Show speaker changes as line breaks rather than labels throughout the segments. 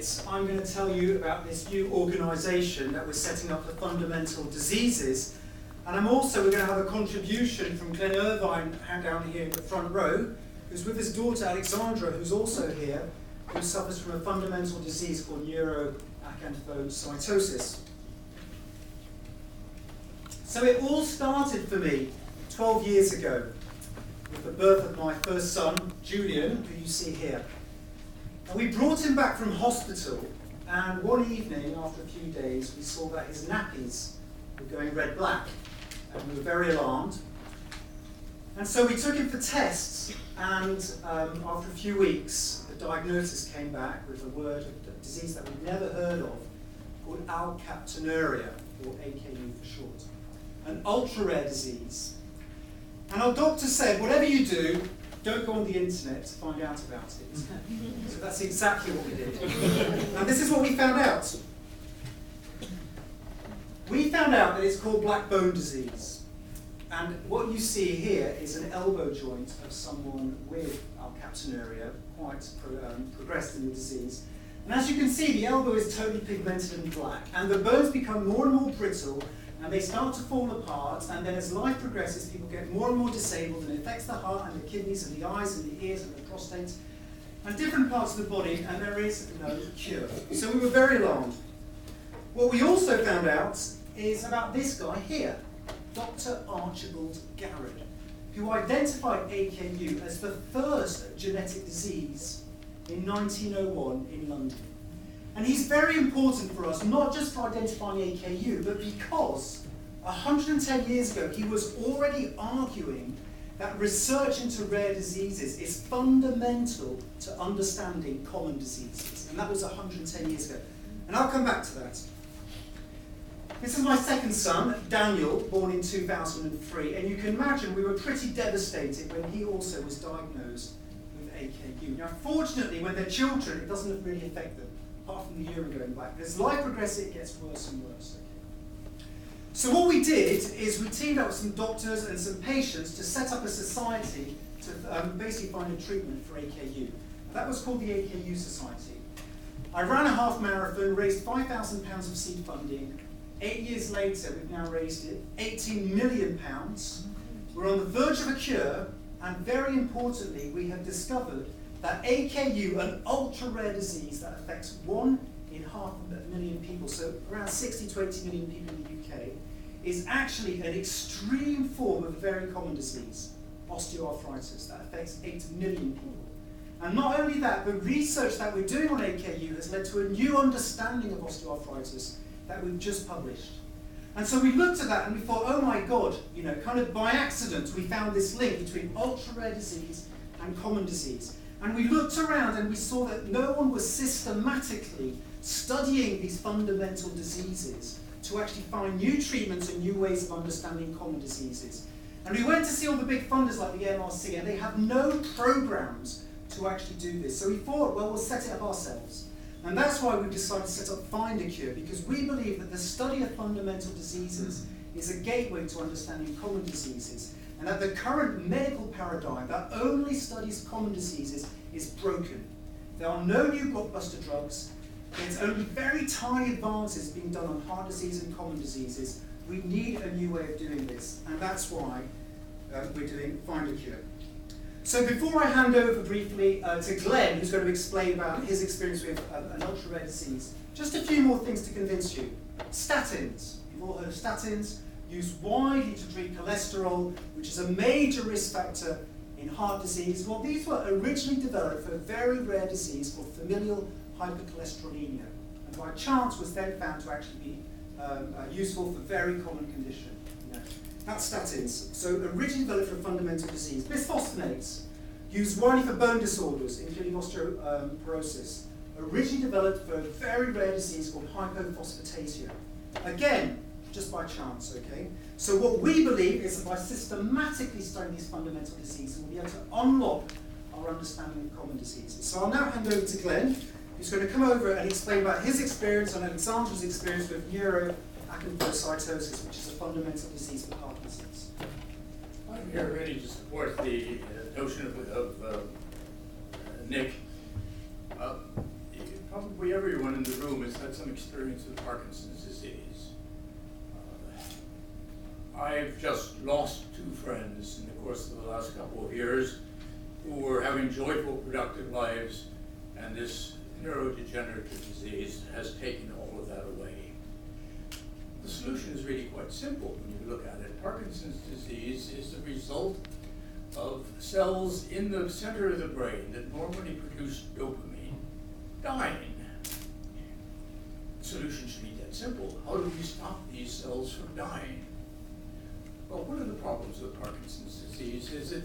minutes, I'm going to tell you about this new organisation that we're setting up for fundamental diseases. And we're going to have a contribution from Glenn Irvine down here in the front row, who's with his daughter Alexandra, who's also here, who suffers from a fundamental disease called neuroacanthocytosis. So it all started for me 12 years ago with the birth of my first son, Julian, who you see here. And we brought him back from hospital, and one evening, after a few days, we saw that his nappies were going red-black, and we were very alarmed. And so we took him for tests, and after a few weeks, the diagnosis came back with a disease that we'd never heard of, called alkaptonuria, or AKU for short, an ultra-rare disease. And our doctor said, whatever you do, don't go on the internet to find out about it. So that's exactly what we did. And this is what we found out. We found out that it's called black bone disease. And what you see here is an elbow joint of someone with alkaptonuria, quite progressed in the disease. And as you can see, the elbow is totally pigmented and black. And the bones become more and more brittle, and they start to fall apart, and then as life progresses, people get more and more disabled, and it affects the heart and the kidneys and the eyes and the ears and the prostate, and different parts of the body, and there is no cure. So we were very alarmed. What we also found out is about this guy here, Dr. Archibald Garrod, who identified AKU as the first genetic disease in 1901 in London. And he's very important for us, not just for identifying AKU, but because 110 years ago he was already arguing that research into rare diseases is fundamental to understanding common diseases. And that was 110 years ago. And I'll come back to that. This is my second son, Daniel, born in 2003. And you can imagine we were pretty devastated when he also was diagnosed with AKU. Now, fortunately, when they're children, it doesn't really affect them, apart from the urine going black. As life progresses, it gets worse and worse. Okay? So what we did is we teamed up with some doctors and some patients to set up a society to basically find a treatment for AKU. And that was called the AKU Society. I ran a half marathon, raised £5,000 of seed funding. 8 years later, we've now raised it, £18 million. We're on the verge of a cure, and very importantly, we have discovered that AKU, an ultra-rare disease that affects 1 in 500,000 people, so around 60 to 80 million people in the UK, is actually an extreme form of a very common disease, osteoarthritis, that affects 8 million people. And not only that, the research that we're doing on AKU has led to a new understanding of osteoarthritis that we've just published. And so we looked at that and we thought, oh my God, kind of by accident, we found this link between ultra-rare disease and common disease. And we looked around and we saw that no one was systematically studying these fundamental diseases to actually find new treatments and new ways of understanding common diseases. And we went to see all the big funders like the MRC, and they have no programs to actually do this. So we thought, well, we'll set it up ourselves. And that's why we decided to set up Findacure, because we believe that the study of fundamental diseases is a gateway to understanding common diseases, and that the current medical paradigm that only studies common diseases is broken. There are no new blockbuster drugs. There's only very tiny advances being done on heart disease and common diseases. We need a new way of doing this, and that's why we're doing Findacure. So before I hand over briefly to Glenn, who's going to explain about his experience with an ultra-rare disease, just a few more things to convince you. Statins. You've all heard of statins, used widely to treat cholesterol, which is a major risk factor in heart disease. Well, these were originally developed for a very rare disease called familial hypercholesterolemia, and by chance was then found to actually be useful for very common condition. That's statins. So originally developed for a fundamental disease. Bisphosphonates, used widely for bone disorders, including osteoporosis. Originally developed for a very rare disease called hypophosphatasia. Again, just by chance, okay? So what we believe is that by systematically studying these fundamental diseases, we'll be able to unlock our understanding of common diseases. So I'll now hand over to Glenn, who's going to come over and explain about his experience and Alexandra's experience with neuroacanthocytosis, which is a fundamental disease for Parkinson's.
I'm here ready to support the notion of Nick. probably everyone in the room has had some experience with Parkinson's disease. I've just lost 2 friends in the course of the last couple of years who were having joyful, productive lives, and this neurodegenerative disease has taken all of that away. The solution is really quite simple when you look at it. Parkinson's disease is the result of cells in the center of the brain that normally produce dopamine dying. The solution should be that simple. How do we stop these cells from dying? Well, one of the problems with Parkinson's disease is that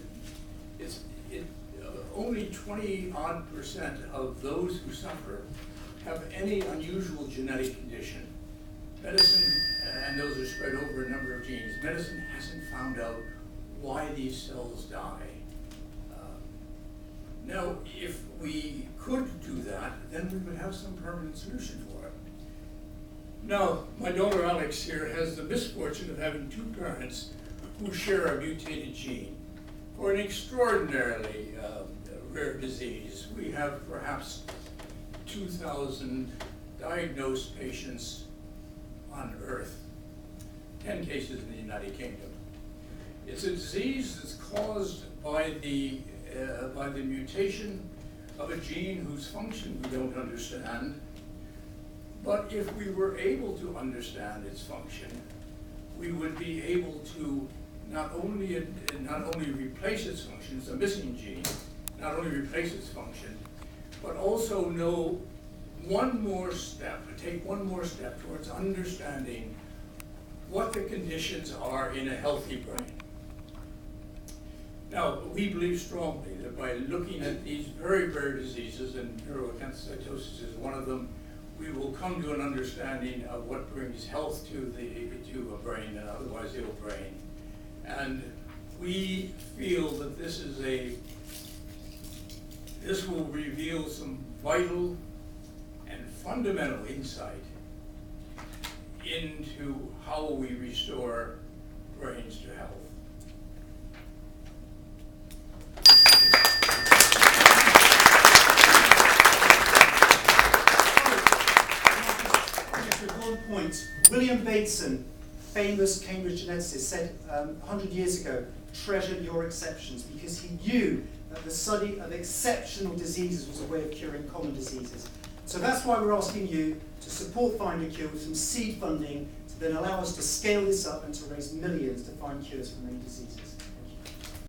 only 20-odd% of those who suffer have any unusual genetic condition. Medicine, and those are spread over a number of genes, medicine hasn't found out why these cells die. Now, if we could do that, then we would have some permanent solution for it. Now, my daughter Alex here has the misfortune of having 2 parents who share a mutated gene for an extraordinarily rare disease. We have perhaps 2,000 diagnosed patients on Earth, 10 cases in the United Kingdom. It's a disease that's caused by the mutation of a gene whose function we don't understand. But if we were able to understand its function, we would be able to not only replace its function, it's a missing gene, not only replace its function, but also know one more step, take one more step towards understanding what the conditions are in a healthy brain. Now, we believe strongly that by looking at these very rare diseases, and neuroacanthocytosis is one of them, we will come to an understanding of what brings health to a brain, and otherwise ill brain. And we feel that this will reveal some vital and fundamental insight into how we restore brains to health.
One point, William Bateson, famous Cambridge geneticist, said 100 years ago, treasure your exceptions, because he knew that the study of exceptional diseases was a way of curing common diseases. So that's why we're asking you to support Findacure with some seed funding to then allow us to scale this up and to raise millions to find cures for many diseases.